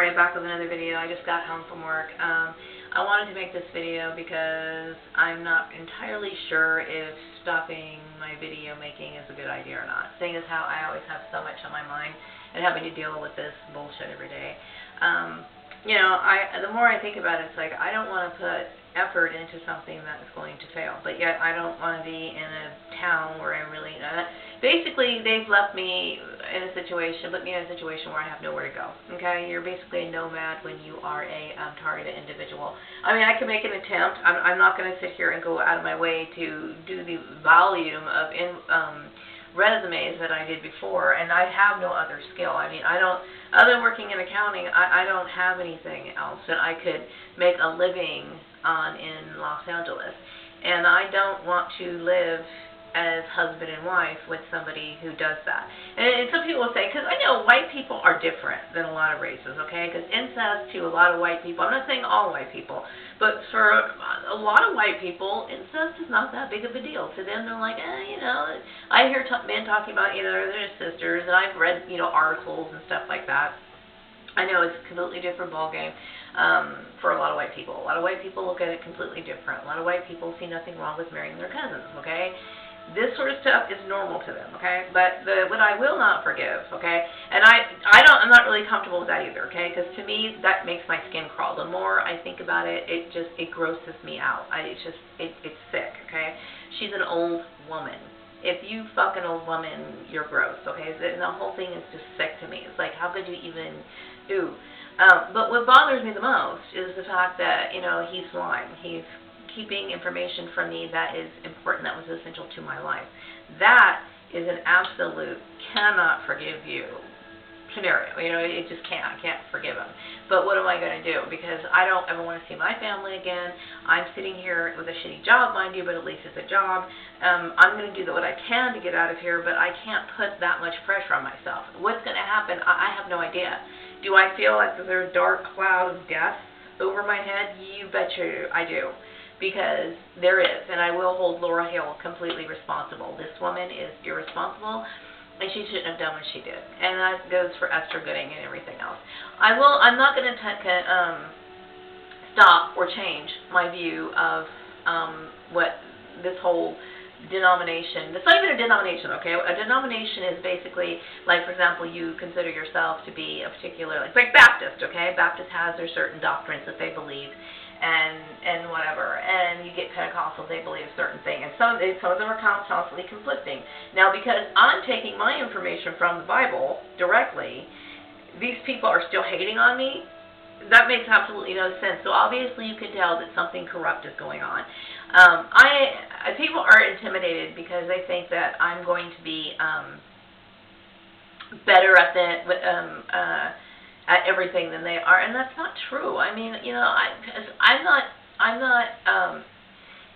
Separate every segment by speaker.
Speaker 1: Alright, back with another video. I just got home from work. I wanted to make this video because I'm not entirely sure if stopping my video making is a good idea or not. Seeing as how I always have so much on my mind and having to deal with this bullshit every day. The more I think about it, it's like I don't want to put effort into something that is going to fail, but yet I don't want to be in a town where I really basically they've left me in a situation, put me in a situation where I have nowhere to go. Okay, you're basically a nomad when you are a targeted individual. I mean, I can make an attempt. I'm not going to sit here and go out of my way to do the volume of resumes that I did before, and I have no other skill. I mean, other than working in accounting, I don't have anything else that I could make a living on in Los Angeles. And I don't want to live as husband and wife with somebody who does that. And some people will say, because I know white people are different than a lot of races, okay? Because incest to a lot of white people, I'm not saying all white people, but for a lot of white people, incest is not that big of a deal. To them, they're like, I hear men talking about, their sisters, and I've read, articles and stuff like that. I know it's a completely different ballgame for a lot of white people. A lot of white people look at it completely different. A lot of white people see nothing wrong with marrying their cousins, okay? This sort of stuff is normal to them, okay? But what I will not forgive, okay? And I'm not really comfortable with that either, okay? Because to me, that makes my skin crawl. The more I think about it, it grosses me out. It's sick, okay? She's an old woman. If you fuck an old woman, you're gross, okay? And the whole thing is just sick to me. It's like, how could you even do? But what bothers me the most is the fact that, he's lying. He's keeping information from me that is important, that was essential to my life. That is an absolute cannot forgive you scenario. It just can't. I can't forgive him. But what am I going to do? Because I don't ever want to see my family again. I'm sitting here with a shitty job, mind you, but at least it's a job. I'm going to do what I can to get out of here, but I can't put that much pressure on myself. What's going to happen? I have no idea. Do I feel like there's a dark cloud of death over my head? You betcha I do. Because there is, and I will hold Laura Hill completely responsible. This woman is irresponsible, and she shouldn't have done what she did. And that goes for Esther Gooding and everything else. I'm not going to stop or change my view of what this whole denomination. It's not even a denomination, okay? A denomination is basically, like, for example, you consider yourself to be a particular, like Baptist, okay? Baptist has their certain doctrines that they believe. And whatever, and you get Pentecostal, they believe a certain thing, and some of them are constantly conflicting. Now, because I'm taking my information from the Bible directly, these people are still hating on me. That makes absolutely no sense. So obviously, you can tell that something corrupt is going on. People are intimidated because they think that I'm going to be better at everything than they are, and that's not true. I mean, I'm not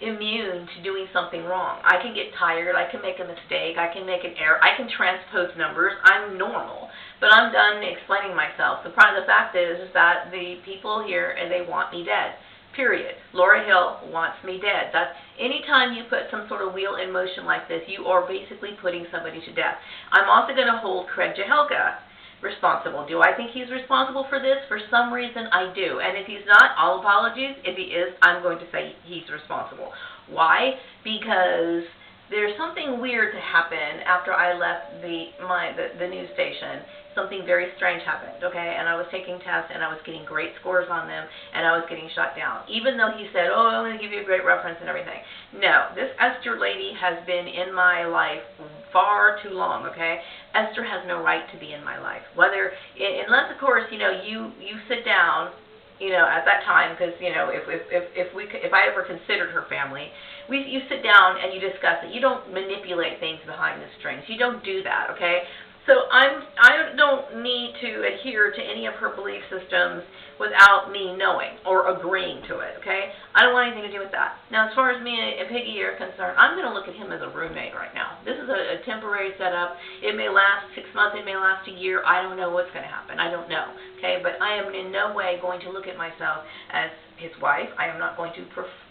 Speaker 1: immune to doing something wrong. I can get tired. I can make a mistake. I can make an error. I can transpose numbers. I'm normal, but I'm done explaining myself. The fact is that the people here, and they want me dead. Period. Laura Hill wants me dead. That's anytime you put some sort of wheel in motion like this, you are basically putting somebody to death. I'm also going to hold Craig Jahelka responsible. Do I think he's responsible for this? For some reason, I do. And if he's not, all apologies. If he is, I'm going to say he's responsible. Why? Because there's something weird to happen after I left the news station. Something very strange happened, okay? And I was taking tests, and I was getting great scores on them, and I was getting shut down. Even though he said, I'm going to give you a great reference and everything. No, this Esther lady has been in my life far too long, okay? Esther has no right to be in my life. Unless, of course, you sit down, at that time, because, if I ever considered her family, you sit down and you discuss it. You don't manipulate things behind the strings. You don't do that, okay? So I don't need to adhere to any of her belief systems without me knowing or agreeing to it, okay? I don't want anything to do with that. Now, as far as me and Piggy are concerned, I'm going to look at him as a roommate right now. This is a temporary setup. It may last 6 months. It may last a year. I don't know what's going to happen. I don't know. okay? But I am in no way going to look at myself as his wife. I am not going to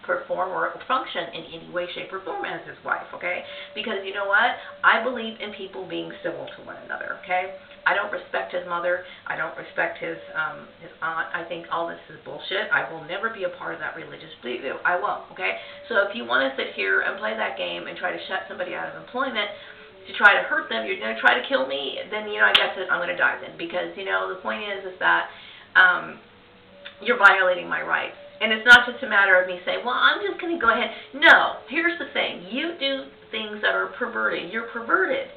Speaker 1: perform or function in any way, shape, or form as his wife, okay? Because you know what? I believe in people being civil to one another, okay? I don't respect his mother. I don't respect his aunt. I think all this is bullshit. I will never be a part of that religious belief. I won't, okay? So if you want to sit here and play that game and try to shut somebody out of employment to try to hurt them, you're going to try to kill me, then, I guess I'm going to die then. Because, the point is that you're violating my rights. And it's not just a matter of me saying, well, I'm just going to go ahead. No, here's the thing. You do things that are perverted. You're perverted.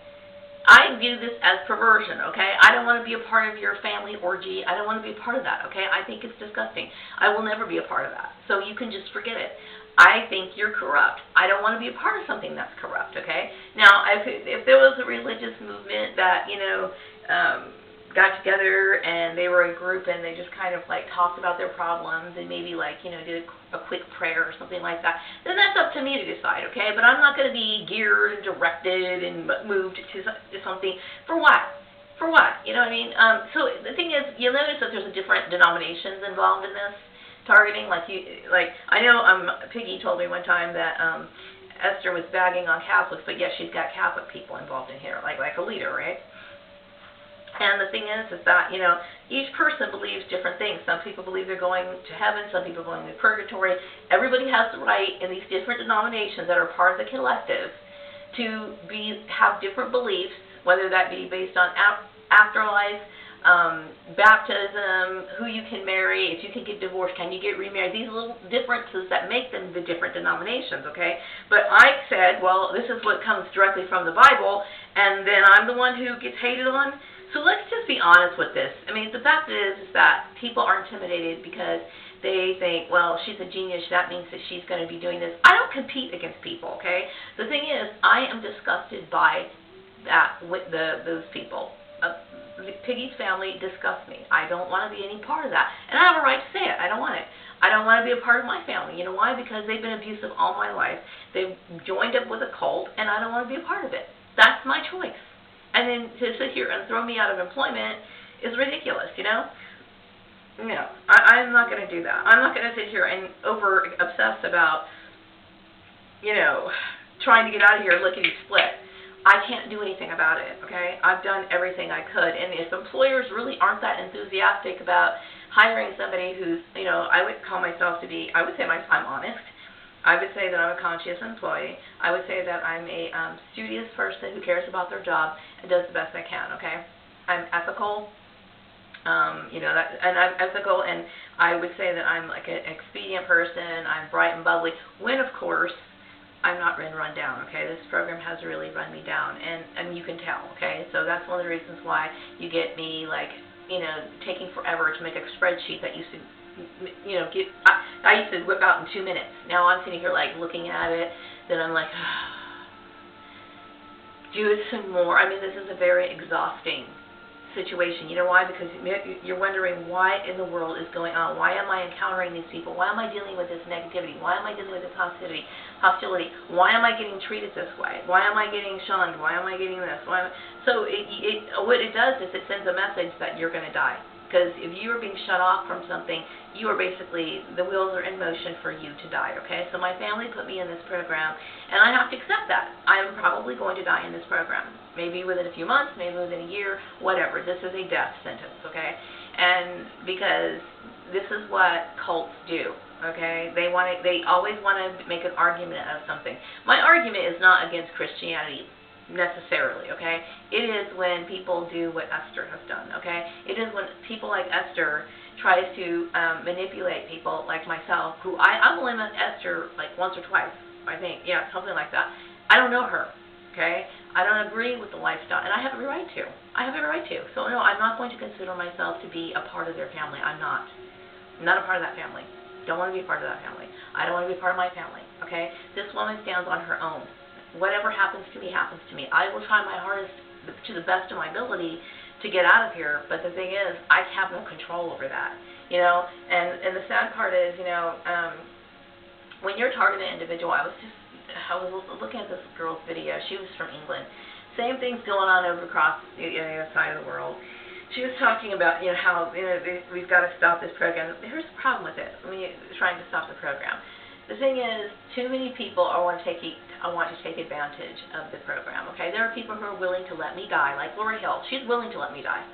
Speaker 1: I view this as perversion, okay? I don't want to be a part of your family orgy. I don't want to be a part of that, okay? I think it's disgusting. I will never be a part of that. So you can just forget it. I think you're corrupt. I don't want to be a part of something that's corrupt, okay? Now, if there was a religious movement that, got together and they were a group and they just kind of talked about their problems and maybe did a quick prayer or something like that, then that's up to me to decide, okay? But I'm not going to be geared and directed and moved to something. For what? For what? You know what I mean? So the thing is, you'll notice that there's different denominations involved in this targeting. I know Piggy told me one time that Esther was bagging on Catholics, but yes, she's got Catholic people involved in here, like a leader, right? And the thing is that, each person believes different things. Some people believe they're going to heaven. Some people are going to purgatory. Everybody has the right in these different denominations that are part of the collective to have different beliefs, whether that be based on afterlife, baptism, who you can marry, if you can get divorced, can you get remarried. These little differences that make them the different denominations, okay? But I said, well, this is what comes directly from the Bible, and then I'm the one who gets hated on. So let's just be honest with this. I mean, the fact is that people are intimidated because they think, well, she's a genius, that means that she's going to be doing this. I don't compete against people, okay? The thing is, I am disgusted by that, with those people. Piggy's family disgusts me. I don't want to be any part of that. And I have a right to say it. I don't want it. I don't want to be a part of my family. You know why? Because they've been abusive all my life. They've joined up with a cult, and I don't want to be a part of it. That's my choice. And then to sit here and throw me out of employment is ridiculous, No, I'm not going to do that. I'm not going to sit here and over-obsess about, trying to get out of here lickety-split. I can't do anything about it, okay? I've done everything I could. And if employers really aren't that enthusiastic about hiring somebody who's, I would call myself to be, I would say I'm honest. I would say that I'm a conscious employee. I would say that I'm a studious person who cares about their job and does the best I can, okay? I'm ethical, and I'm ethical, and I would say that I'm like an expedient person. I'm bright and bubbly, when, of course, I'm not run down, okay? This program has really run me down, and you can tell, okay? So that's one of the reasons why you get me, taking forever to make a spreadsheet that used to I used to whip out in 2 minutes. Now I'm sitting here looking at it, then I'm like, do it some more. I mean, this is a very exhausting situation. You know why? Because you're wondering what in the world is going on. Why am I encountering these people? Why am I dealing with this negativity? Why am I dealing with this hostility? Why am I getting treated this way? Why am I getting shunned? Why am I getting this? So what it does is it sends a message that you're going to die. Because if you are being shut off from something, you are basically, the wheels are in motion for you to die, okay? So my family put me in this program, and I have to accept that. I am probably going to die in this program. Maybe within a few months, maybe within a year, whatever. This is a death sentence, okay? And because this is what cults do, okay? They always want to make an argument out of something. My argument is not against Christianity necessarily, okay? It is when people do what Esther has done, okay? It is when people like Esther tries to manipulate people like myself, who I've only met Esther once or twice, I think, yeah, something like that. I don't know her, okay? I don't agree with the lifestyle, and I have every right to. I have every right to. So no, I'm not going to consider myself to be a part of their family. I'm not. I'm not a part of that family. Don't want to be a part of that family. I don't want to be a part of my family, okay? This woman stands on her own. Whatever happens to me, happens to me. I will try my hardest to the best of my ability to get out of here, but the thing is, I have no control over that, and the sad part is, when you're targeting an individual, I was looking at this girl's video. She was from England. Same thing's going on over across the other side of the world. she was talking about, how, we've got to stop this program. Here's the problem with it. Trying to stop the program. The thing is, too many people want to take advantage of the program, okay? There are people who are willing to let me die, like Laura Hill. She's willing to let me die.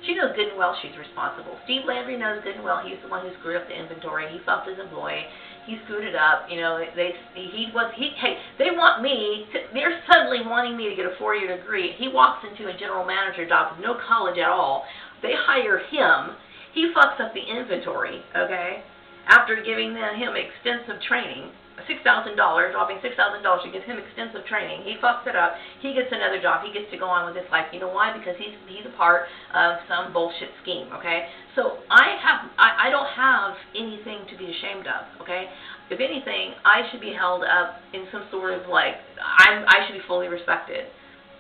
Speaker 1: She knows good and well she's responsible. Steve Landry knows good and well he's the one who screwed up the inventory. He fucked his employee. He screwed it up. Hey, they want me they're suddenly wanting me to get a 4-year degree. He walks into a general manager job with no college at all. They hire him. He fucks up the inventory, okay? After giving him extensive training, $6,000, dropping $6,000 to give him extensive training. He fucks it up. He gets another job. He gets to go on with his life. You know why? Because he's a part of some bullshit scheme, okay? So I don't have anything to be ashamed of, okay? If anything, I should be held up in some sort of I should be fully respected.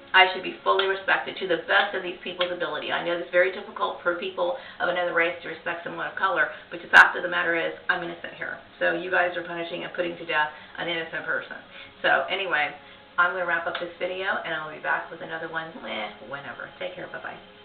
Speaker 1: I should be fully respected to the best of these people's ability. I know it's very difficult for people of another race to respect someone of color, but the fact of the matter is, I'm innocent here. So you guys are punishing and putting to death an innocent person. So anyway, I'm going to wrap up this video, and I'll be back with another one whenever. Take care. Bye-bye.